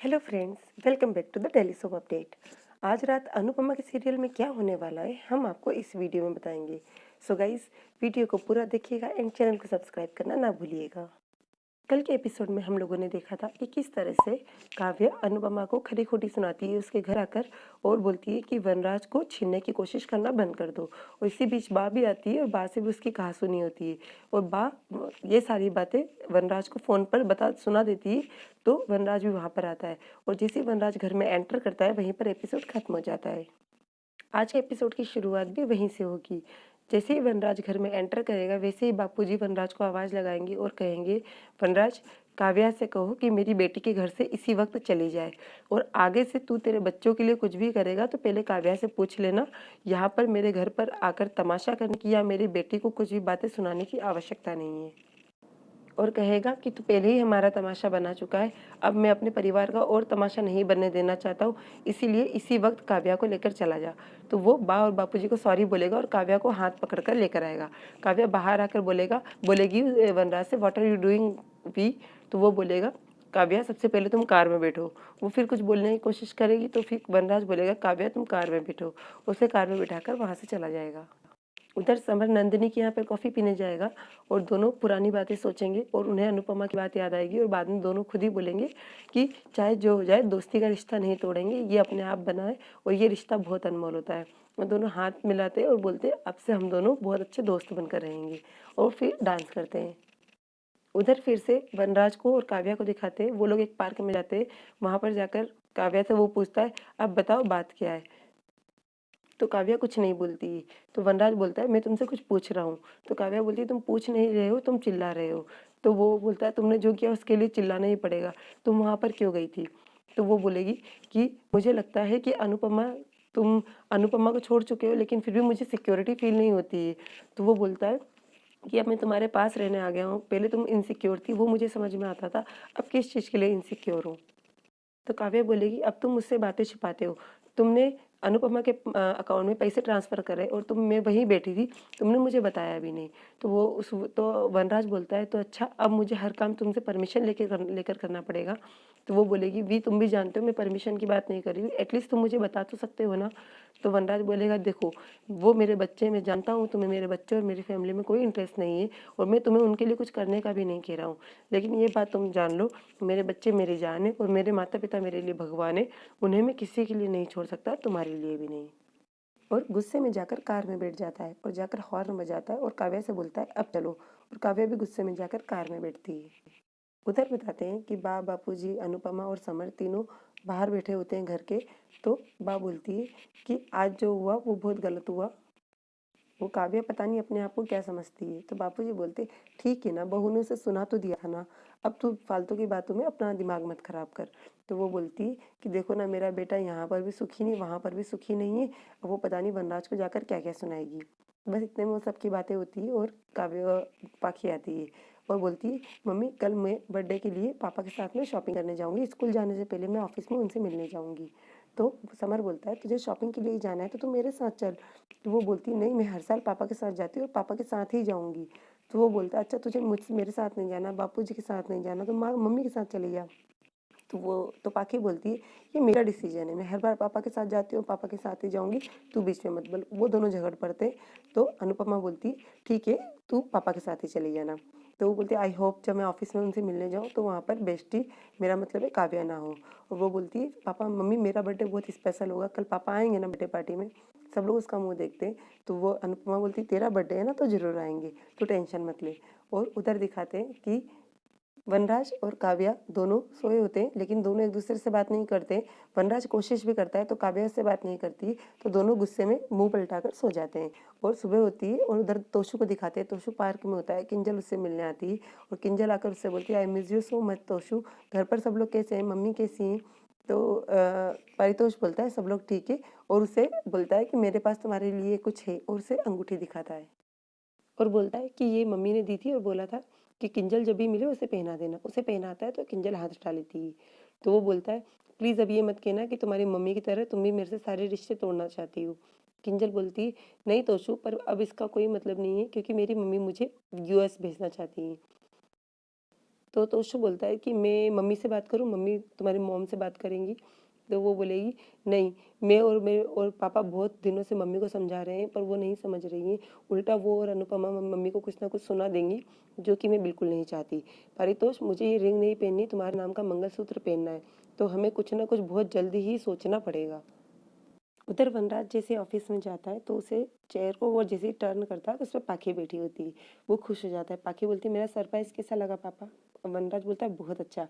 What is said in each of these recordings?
Hello friends, welcome back to the daily soap update. आज रात अनुपमा के सीरियल में क्या होने वाला है हम आपको इस वीडियो में बताएंगे। सो गाइस, वीडियो को पूरा देखिएगा एंड चैनल को सब्सक्राइब करना ना भूलिएगा। कल के एपिसोड में हम लोगों ने देखा था कि किस तरह से काव्या अनुपमा को खरी खोटी सुनाती है उसके घर आकर और बोलती है कि वनराज को छीनने की कोशिश करना बंद कर दो। और इसी बीच बा भी आती है और बा से भी उसकी कहासुनी होती है और बा ये सारी बातें वनराज को फ़ोन पर बता सुना देती है। तो वनराज भी वहाँ पर आता है और जैसे ही वनराज घर में एंटर करता है वहीं पर एपिसोड खत्म हो जाता है। आज के एपिसोड की शुरुआत भी वहीं से होगी। जैसे ही वनराज घर में एंटर करेगा वैसे ही बापूजी वनराज को आवाज़ लगाएंगे और कहेंगे, वनराज काव्या से कहो कि मेरी बेटी के घर से इसी वक्त चली जाए और आगे से तू तेरे बच्चों के लिए कुछ भी करेगा तो पहले काव्या से पूछ लेना। यहाँ पर मेरे घर पर आकर तमाशा करने की या मेरी बेटी को कुछ भी बातें सुनाने की आवश्यकता नहीं है। और कहेगा कि तू पहले ही हमारा तमाशा बना चुका है, अब मैं अपने परिवार का और तमाशा नहीं बनने देना चाहता हूँ, इसीलिए इसी वक्त काव्या को लेकर चला जा। तो वो बा और बापूजी को सॉरी बोलेगा और काव्या को हाथ पकड़कर लेकर आएगा। काव्या बाहर आकर बोलेगी वनराज से, व्हाट आर यू डूइंग वी? तो वो बोलेगा, काव्या सबसे पहले तुम कार में बैठो। वो फिर कुछ बोलने की कोशिश करेगी तो फिर वनराज बोलेगा, काव्या तुम कार में बैठो। उसे कार में बिठाकर वहाँ से चला जाएगा। उधर समर नंदिनी के यहाँ पर कॉफ़ी पीने जाएगा और दोनों पुरानी बातें सोचेंगे और उन्हें अनुपमा की बात याद आएगी और बाद में दोनों खुद ही बोलेंगे कि चाहे जो हो जाए दोस्ती का रिश्ता नहीं तोड़ेंगे, ये अपने आप बना है और ये रिश्ता बहुत अनमोल होता है। और दोनों हाथ मिलाते और बोलते अब से हम दोनों बहुत अच्छे दोस्त बनकर रहेंगे और फिर डांस करते हैं। उधर फिर से वनराज को और काव्या को दिखाते हैं, वो लोग एक पार्क में जाते हैं। वहाँ पर जाकर काव्या से वो पूछता है, अब बताओ बात क्या है? तो काव्या कुछ नहीं बोलती। तो वनराज बोलता है, मैं तुमसे कुछ पूछ रहा हूँ। तो काव्या बोलती है, तुम पूछ नहीं रहे हो, तुम चिल्ला रहे हो। तो वो बोलता है, तुमने जो किया उसके लिए चिल्लाना ही पड़ेगा, तुम वहाँ पर क्यों गई थी? तो वो बोलेगी कि मुझे लगता है कि तुम अनुपमा को छोड़ चुके हो लेकिन फिर भी मुझे सिक्योरिटी फील नहीं होती है। तो वो बोलता है कि अब मैं तुम्हारे पास रहने आ गया हूँ, पहले तुम इनसिक्योर थी वो मुझे समझ में आता था, अब किस चीज़ के लिए इनसिक्योर हो? तो काव्या बोलेगी, अब तुम मुझसे बातें छिपाते हो। तुमने अनुपमा के अकाउंट में पैसे ट्रांसफ़र करे और मैं वहीं बैठी थी, तुमने मुझे बताया भी नहीं। तो वनराज बोलता है, तो अच्छा अब मुझे हर काम तुमसे परमिशन लेकर करना पड़ेगा? तो वो बोलेगी, वी तुम भी जानते हो मैं परमिशन की बात नहीं कर रही हूँ, एटलीस्ट तुम मुझे बता तो सकते हो ना? तो वनराज बोलेगा, देखो वो मेरे बच्चे, मैं जानता हूँ तुम्हें मेरे बच्चे और मेरी फैमिली में कोई इंटरेस्ट नहीं है और मैं तुम्हें उनके लिए कुछ करने का भी नहीं कह रहा हूँ। लेकिन ये बात तुम जान लो, मेरे बच्चे मेरी जान है और मेरे माता पिता मेरे लिए भगवान है, उन्हें मैं किसी के लिए नहीं छोड़ सकता, तुम्हारे लिए भी नहीं। और गुस्से में जाकर कार में बैठ जाता है और जाकर हॉर्न बजाता है और काव्या से बोलता है, अब चलो। और काव्या भी गुस्से में जाकर कार में बैठती है। उधर बताते हैं कि बा, बापूजी, अनुपमा और समर तीनों बाहर बैठे होते हैं घर के। तो बा बोलती है कि आज जो हुआ वो बहुत गलत हुआ। वो काव्या पता नहीं अपने आप को क्या समझती है। तो बापूजी बोलते, ठीक है ना, बहू ने उसे सुना तो दिया था ना, अब तू फालतू की बातों में अपना दिमाग मत खराब कर। तो वो बोलती है कि देखो ना, मेरा बेटा यहाँ पर भी सुखी नहीं, वहाँ पर भी सुखी नहीं है, अब वो पता नहीं वनराज को जाकर क्या क्या सुनाएगी। बस इतने में वो सबकी बातें होती है और काव्य पाखी आती है और बोलती है, मम्मी कल मैं बर्थडे के लिए पापा के साथ में शॉपिंग करने जाऊँगी, स्कूल जाने से पहले मैं ऑफिस में उनसे मिलने जाऊँगी। तो समर बोलता है, तुझे शॉपिंग के लिए ही जाना है तो तू मेरे साथ चल। तो वो बोलती, नहीं मैं हर साल पापा के साथ जाती हूँ और पापा के साथ ही जाऊँगी। तो वो बोलता, अच्छा तुझे मुझसे मेरे साथ नहीं जाना, बापूजी के साथ नहीं जाना, तो माँ मम्मी के साथ चली जा। तो पाखी बोलती है, ये मेरा डिसीजन है, मैं हर बार पापा के साथ जाती हूँ, पापा के साथ ही जाऊँगी, तू बीच में मत बोल। वो दोनों झगड़ पड़ते हैं। तो अनुपमा बोलती, ठीक है तू पापा के साथ ही चली जाना। तो वो बोलती, आई होप जब मैं ऑफिस में उनसे मिलने जाऊँ तो वहाँ पर बेस्टी, मेरा मतलब है काव्या ना हो। और वो बोलती है, पापा मम्मी मेरा बर्थडे बहुत स्पेशल होगा, कल पापा आएंगे ना बर्थडे पार्टी में? सब लोग उसका मुंह देखते हैं। तो वो अनुपमा बोलती, तेरा बर्थडे है ना तो जरूर आएंगे, तो टेंशन मत ले। और उधर दिखाते हैं कि वनराज और काव्या दोनों सोए होते हैं लेकिन दोनों एक दूसरे से बात नहीं करते। वनराज कोशिश भी करता है तो काव्या से बात नहीं करती, तो दोनों गुस्से में मुंह पलटाकर सो जाते हैं। और सुबह होती है और उधर तोशु को दिखाते हैं। तोशु पार्क में होता है, किंजल उससे मिलने आती है और किंजल आकर उससे बोलती है, I miss you so much Toshu, घर पर सब लोग कैसे हैं, मम्मी कैसी हैं? तो परितोष बोलता है, सब लोग ठीक है। और उसे बोलता है कि मेरे पास तुम्हारे लिए कुछ है और उसे अंगूठी दिखाता है और बोलता है कि ये मम्मी ने दी थी और बोला था कि किंजल जब भी मिले उसे पहना देना। उसे पहनाता है तो किंजल हाथ उठा लेती है। तो वो बोलता है, प्लीज़ अब ये मत कहना कि तुम्हारी मम्मी की तरह तुम भी मेरे से सारे रिश्ते तोड़ना चाहती हो। किंजल बोलती है, नहीं तोशु, पर अब इसका कोई मतलब नहीं है क्योंकि मेरी मम्मी मुझे यूएस भेजना चाहती है। तो तोशु बोलता है कि मैं मम्मी से बात करूँ, मम्मी तुम्हारी मॉम से बात करेंगी। तो वो बोलेगी नहीं, मैं और पापा बहुत दिनों से मम्मी को समझा रहे हैं पर वो नहीं समझ रही हैं। उल्टा वो और अनुपमा मम्मी को कुछ ना कुछ सुना देंगी जो कि मैं बिल्कुल नहीं चाहती। परितोष, मुझे ये रिंग नहीं पहननी, तुम्हारे नाम का मंगलसूत्र पहनना है, तो हमें कुछ ना कुछ बहुत जल्दी ही सोचना पड़ेगा। उधर वनराज जैसे ऑफिस में जाता है तो उसे चेयर को वो जैसे ही टर्न करता है तो उस पर पाखी बैठी होती है। वो खुश हो जाता है। पाखी बोलती है मेरा सरप्राइज कैसा लगा पापा? और वनराज बोलता है बहुत अच्छा।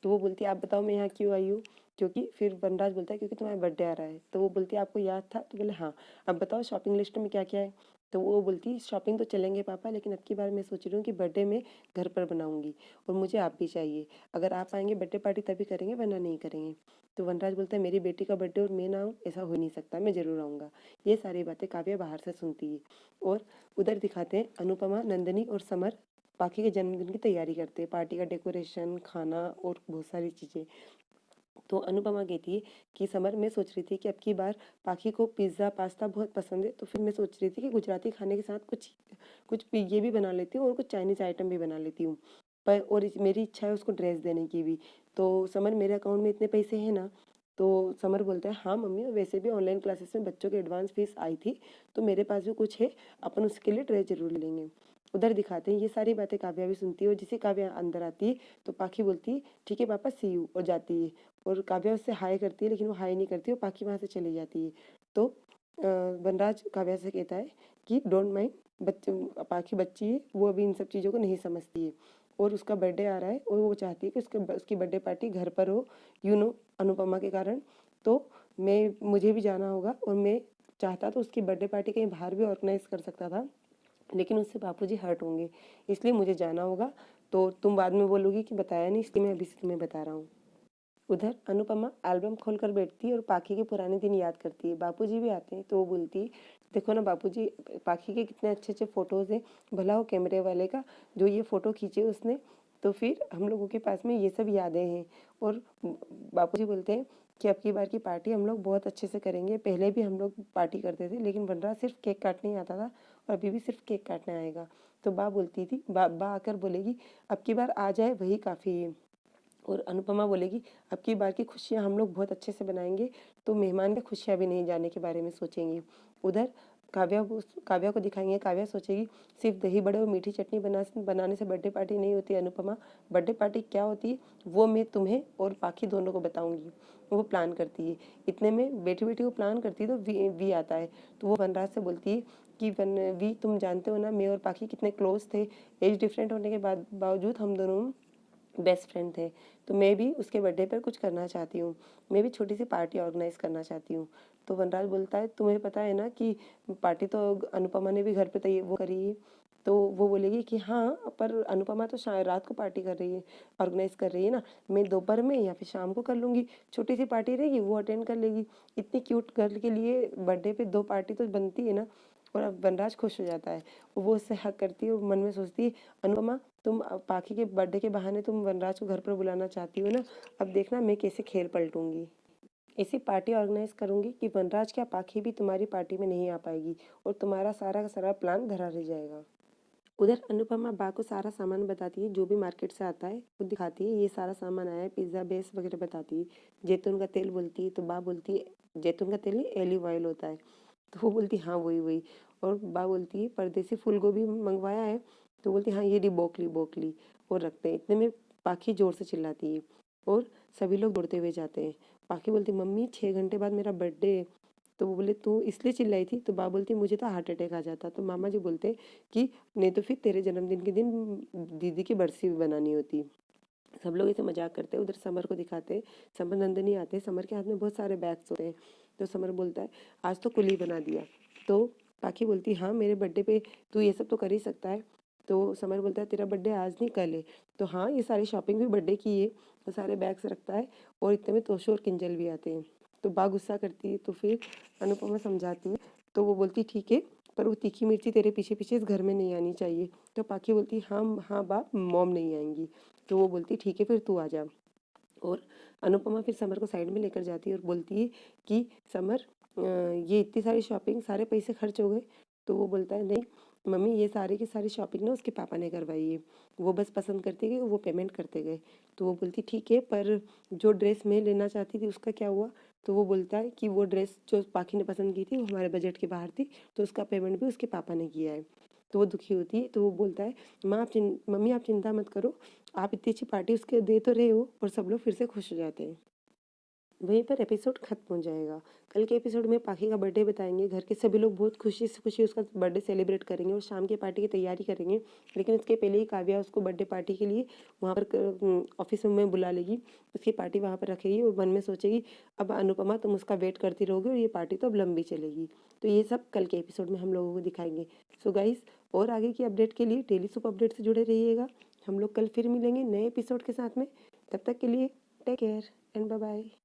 तो वो बोलती है आप बताओ मैं यहाँ क्यों आई हूँ? क्योंकि फिर वनराज बोलता है क्योंकि तुम्हारा बर्थडे आ रहा है। तो वो बोलती है आपको याद था? तो बोले हाँ। अब बताओ शॉपिंग लिस्ट में क्या क्या है? तो वो बोलती शॉपिंग तो चलेंगे पापा, लेकिन अब की बार मैं सोच रही हूँ कि बर्थडे में घर पर बनाऊंगी और मुझे आप भी चाहिए। अगर आप आएंगे बर्थडे पार्टी तभी करेंगे, वरना नहीं करेंगे। तो वनराज बोलता है मेरी बेटी का बर्थडे और मैं ना आऊँ, ऐसा हो नहीं सकता, मैं ज़रूर आऊँगा। ये सारी बातें काव्या बाहर से सुनती है। और उधर दिखाते हैं अनुपमा, नंदिनी और समर पाखी के जन्मदिन की तैयारी करते हैं। पार्टी का डेकोरेशन, खाना और बहुत सारी चीज़ें। तो अनुपमा कहती है कि समर, मैं सोच रही थी कि अब की बार पाखी को पिज़्ज़ा पास्ता बहुत पसंद है, तो फिर मैं सोच रही थी कि गुजराती खाने के साथ कुछ कुछ ये भी बना लेती हूँ और कुछ चाइनीज़ आइटम भी बना लेती हूँ। पर और मेरी इच्छा है उसको ड्रेस देने की भी। तो समर, मेरे अकाउंट में इतने पैसे हैं ना? तो समर बोलता है हाँ मम्मी, वैसे भी ऑनलाइन क्लासेस में बच्चों की एडवांस फीस आई थी, तो मेरे पास भी कुछ है, अपन उसके लिए ड्रेस जरूर लेंगे। उधर दिखाते हैं ये सारी बातें काव्या भी सुनती है और जिसे काव्या अंदर आती है तो पाखी बोलती है ठीक है पापा, सी यू, और जाती है। और काव्या उससे हाय करती है लेकिन वो हाय नहीं करती और पाखी वहाँ से चली जाती है। तो वनराज काव्या से कहता है कि डोंट माइंड, बच्चे पाखी बच्ची है, वो अभी इन सब चीज़ों को नहीं समझती है और उसका बर्थडे आ रहा है और वो चाहती है कि उसकी बर्थडे पार्टी घर पर हो, अनुपमा के कारण। तो मुझे भी जाना होगा और मैं चाहता तो उसकी बर्थडे पार्टी कहीं बाहर भी ऑर्गेनाइज कर सकता था, लेकिन उससे बापूजी हर्ट होंगे, इसलिए मुझे जाना होगा। तो तुम बाद में बोलोगी कि बताया नहीं, इसलिए मैं अभी से तुम्हें बता रहा हूँ। उधर अनुपमा एल्बम खोलकर बैठती है और पाखी के पुराने दिन याद करती है। बापूजी भी आते हैं तो वो बोलती है देखो ना बापूजी, पाखी के कितने अच्छे अच्छे फोटोज़ हैं, भला हो कैमरे वाले का जो ये फ़ोटो खींचे उसने, तो फिर हम लोगों के पास में ये सब यादें हैं। और बापूजी बोलते हैं कि अब की बार की पार्टी हम लोग बहुत अच्छे से करेंगे। पहले भी हम लोग पार्टी करते थे लेकिन वनराज सिर्फ केक काटने ही आता था और अभी भी सिर्फ केक काटने आएगा। तो बा बोलती थी, बा आकर बोलेगी अब की बार आ जाए वही काफ़ी है। और अनुपमा बोलेगी अब की बार की खुशियाँ हम लोग बहुत अच्छे से बनाएंगे, तो मेहमान की खुशियाँ भी नहीं जाने के बारे में सोचेंगे। उधर काव्या को दिखाएंगे। काव्या सोचेगी सिर्फ दही बड़े और मीठी चटनी बनाने से बर्थडे पार्टी नहीं होती अनुपमा, बर्थडे पार्टी क्या होती है वो मैं तुम्हें और बाकी दोनों को बताऊंगी। वो प्लान करती है। इतने में बैठी बैठी वो प्लान करती है तो वी आता है। तो वो वनराज से बोलती है कि वी, तुम जानते हो ना मैं और पाखी कितने क्लोज थे, एज डिफरेंट होने के बावजूद हम दोनों बेस्ट फ्रेंड थे। तो मैं भी उसके बर्थडे पर कुछ करना चाहती हूँ, मैं भी छोटी सी पार्टी ऑर्गेनाइज करना चाहती हूँ। तो वनराज बोलता है तुम्हें पता है ना कि पार्टी तो अनुपमा ने भी घर पे वो करी है। तो वो बोलेगी कि हाँ पर अनुपमा तो शायद रात को पार्टी कर रही है, ऑर्गेनाइज कर रही है ना, मैं दोपहर में या फिर शाम को कर लूँगी, छोटी सी पार्टी रहेगी वो अटेंड कर लेगी। इतनी क्यूट गर्ल के लिए बर्थडे पे 2 पार्टी तो बनती है ना। और अब वनराज खुश हो जाता है, वो उससे हक करती है और मन में सोचती है अनुपमा, तुम पाखी के बर्थडे के बहाने तुम वनराज को घर पर बुलाना चाहती हो ना, अब देखना मैं कैसे खेल पलटूंगी। ऐसी पार्टी ऑर्गेनाइज करूंगी कि वनराज क्या पाखी भी तुम्हारी पार्टी में नहीं आ पाएगी और तुम्हारा सारा का सारा प्लान धरा रह जाएगा। उधर अनुपमा बा को सारा सामान बताती है जो भी मार्केट से आता है, वो दिखाती है ये सारा सामान आया है, पिज्ज़ा बेस वगैरह बताती है। जैतून का तेल बोलती है तो बा बोलती है जैतून का तेल नहीं, ऑलिव ऑयल होता है। तो वो बोलती है हाँ वही वही। और बा बोलती है परदेसी फूल गोभी मंगवाया है? तो बोलती है हाँ ये रही बोकली बोकली, और रखते हैं। इतने में पाखी जोर से चिल्लाती है और सभी लोग दौड़ते हुए जाते हैं। पाखी बोलती मम्मी 6 घंटे बाद मेरा बर्थडे है। तो वो बोले तू इसलिए चिल्लाई थी? तो बा बोलती मुझे तो हार्ट अटैक आ जाता। तो मामा जी बोलते कि नहीं तो फिर तेरे जन्मदिन के दिन दीदी की बरसी भी बनानी होती। सब लोग ऐसे मजाक करते हैं। उधर समर को दिखाते हैं। समर नंदनी आते हैं, समर के हाथ में बहुत सारे बैग्स होते हैं। तो समर बोलता है आज तो कुली बना दिया। तो पाखी बोलती हाँ मेरे बर्थडे पे तू ये सब तो कर ही सकता है। तो समर बोलता है तेरा बर्थडे आज नहीं कल है। तो हाँ ये सारी शॉपिंग भी बर्थडे की है। तो सारे बैग्स रखता है और इतने में तोशो और किंजल भी आते हैं। तो बा गुस्सा करती है तो फिर अनुपमा समझाती है। तो वो बोलती ठीक है, पर वो तीखी मिर्ची तेरे पीछे पीछे इस घर में नहीं आनी चाहिए। तो पाखी बोलती हाँ हाँ बा, मॉम नहीं आएंगी। तो वो बोलती ठीक है फिर तू आ जा। और अनुपमा फिर समर को साइड में लेकर जाती है और बोलती है कि समर ये इतनी सारी शॉपिंग, सारे पैसे खर्च हो गए। तो वो बोलता है नहीं, मम्मी ये सारी की सारी शॉपिंग ना उसके पापा ने करवाई है, वो बस पसंद करते गए, वो पेमेंट करते गए। तो वो बोलती ठीक है, पर जो ड्रेस मैं लेना चाहती थी उसका क्या हुआ? तो वो बोलता है कि वो ड्रेस जो पाखी ने पसंद की थी वो हमारे बजट के बाहर थी, तो उसका पेमेंट भी उसके पापा ने किया है। तो वो दुखी होती है, तो वो बोलता है मम्मी आप चिंता मत करो, आप इतनी अच्छी पार्टी उसके दे तो रहे हो, और सब लोग फिर से खुश हो जाते हैं। वहीं पर एपिसोड खत्म हो जाएगा। कल के एपिसोड में पाखी का बर्थडे बताएंगे, घर के सभी लोग बहुत खुशी से खुशी उसका बर्थडे सेलिब्रेट करेंगे और शाम की पार्टी की तैयारी करेंगे। लेकिन उसके पहले ही काव्या उसको बर्थडे पार्टी के लिए वहाँ पर ऑफिस में बुला लेगी, उसकी पार्टी वहाँ पर रखेगी और मन में सोचेगी अब अनुपमा तुम उसका वेट करती रहोगे और ये पार्टी तो अब लंबी चलेगी। तो ये सब कल के एपिसोड में हम लोगों को दिखाएंगे। सो गाइस, और आगे की अपडेट के लिए डेली सुप अपडेट से जुड़े रहिएगा। हम लोग कल फिर मिलेंगे नए एपिसोड के साथ में। तब तक के लिए take care and bye bye.